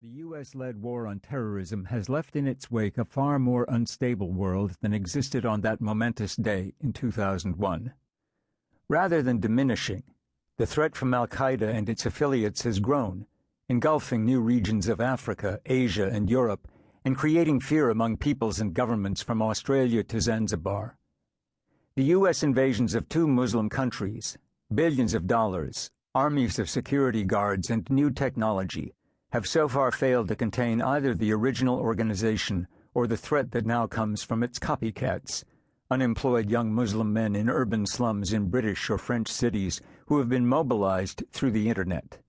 The U.S.-led war on terrorism has left in its wake a far more unstable world than existed on that momentous day in 2001. Rather than diminishing, the threat from al-Qaeda and its affiliates has grown, engulfing new regions of Africa, Asia, and Europe, and creating fear among peoples and governments from Australia to Zanzibar. The U.S. invasions of 2 Muslim countries, billions of dollars, armies of security guards, and new technology have so far failed to contain either the original organization or the threat that now comes from its copycats, unemployed young Muslim men in urban slums in British or French cities who have been mobilized through the Internet.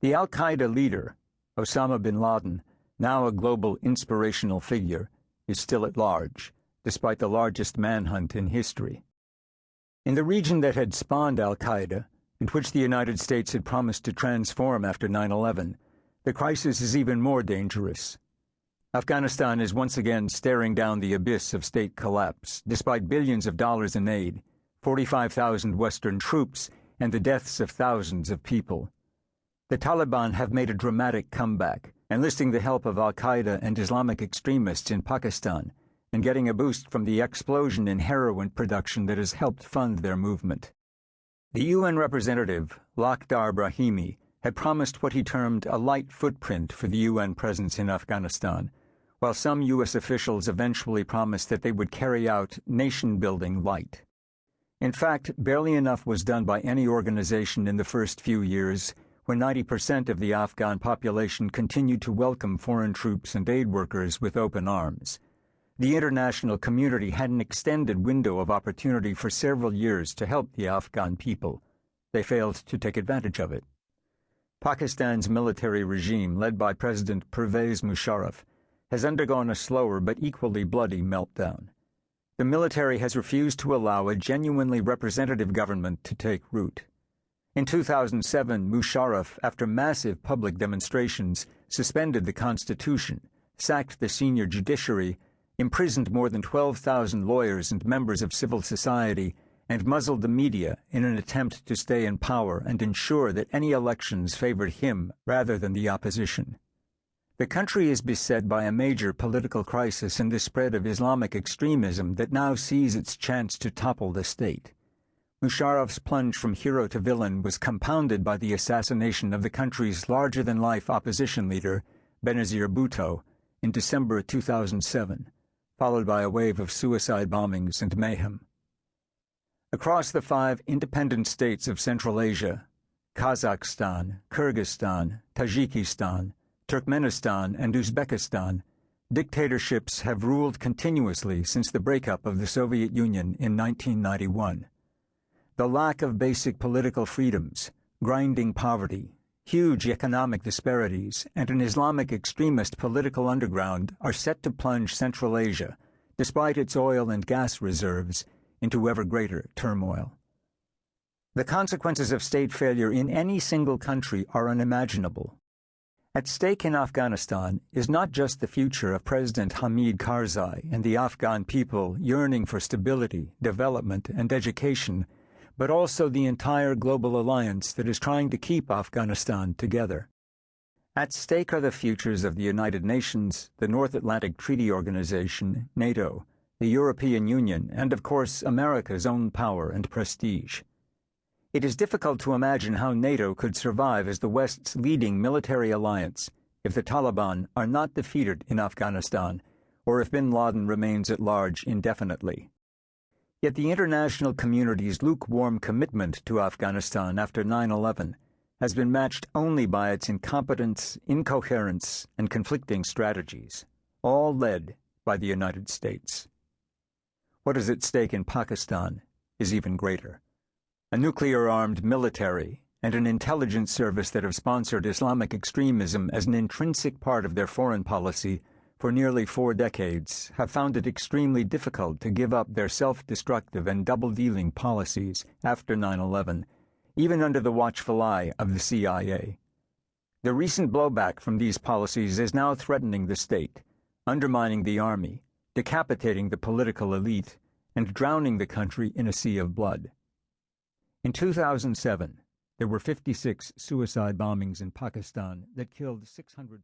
The al-Qaeda leader, Osama bin Laden, now a global inspirational figure, is still at large, despite the largest manhunt in history. In the region that had spawned al-Qaeda, and which the United States had promised to transform after 9/11, the crisis is even more dangerous. Afghanistan is once again staring down the abyss of state collapse, despite billions of dollars in aid, 45,000 Western troops, and the deaths of thousands of people. The Taliban have made a dramatic comeback, enlisting the help of al-Qaeda and Islamic extremists in Pakistan, and getting a boost from the explosion in heroin production that has helped fund their movement. The UN representative, Lakhdar Brahimi, had promised what he termed a light footprint for the UN presence in Afghanistan, while some U.S. officials eventually promised that they would carry out nation-building light. In fact, barely enough was done by any organization in the first few years, when 90% of the Afghan population continued to welcome foreign troops and aid workers with open arms. The international community had an extended window of opportunity for several years to help the Afghan people. They failed to take advantage of it. Pakistan's military regime, led by President Pervez Musharraf, has undergone a slower but equally bloody meltdown. The military has refused to allow a genuinely representative government to take root. In 2007, Musharraf, after massive public demonstrations, suspended the constitution, sacked the senior judiciary, imprisoned more than 12,000 lawyers and members of civil society, and muzzled the media in an attempt to stay in power and ensure that any elections favored him rather than the opposition. The country is beset by a major political crisis and the spread of Islamic extremism that now sees its chance to topple the state. Musharraf's plunge from hero to villain was compounded by the assassination of the country's larger-than-life opposition leader, Benazir Bhutto, in December 2007, followed by a wave of suicide bombings and mayhem. Across the 5 independent states of Central Asia, Kazakhstan, Kyrgyzstan, Tajikistan, Turkmenistan, and Uzbekistan, dictatorships have ruled continuously since the breakup of the Soviet Union in 1991. The lack of basic political freedoms, grinding poverty, huge economic disparities, and an Islamic extremist political underground are set to plunge Central Asia, despite its oil and gas reserves, into ever greater turmoil. The consequences of state failure in any single country are unimaginable. At stake in Afghanistan is not just the future of President Hamid Karzai and the Afghan people yearning for stability, development, and education, but also the entire global alliance that is trying to keep Afghanistan together. At stake are the futures of the United Nations, the North Atlantic Treaty Organization, NATO, the European Union, and of course America's own power and prestige. It is difficult to imagine how NATO could survive as the West's leading military alliance if the Taliban are not defeated in Afghanistan, or if bin Laden remains at large indefinitely. Yet the international community's lukewarm commitment to Afghanistan after 9/11 has been matched only by its incompetence, incoherence, and conflicting strategies, all led by the United States. What is at stake in Pakistan is even greater. A nuclear-armed military and an intelligence service that have sponsored Islamic extremism as an intrinsic part of their foreign policy for nearly 4 decades have found it extremely difficult to give up their self-destructive and double-dealing policies after 9/11, even under the watchful eye of the CIA. The recent blowback from these policies is now threatening the state, undermining the army, decapitating the political elite, and drowning the country in a sea of blood. In 2007, there were 56 suicide bombings in Pakistan that killed 600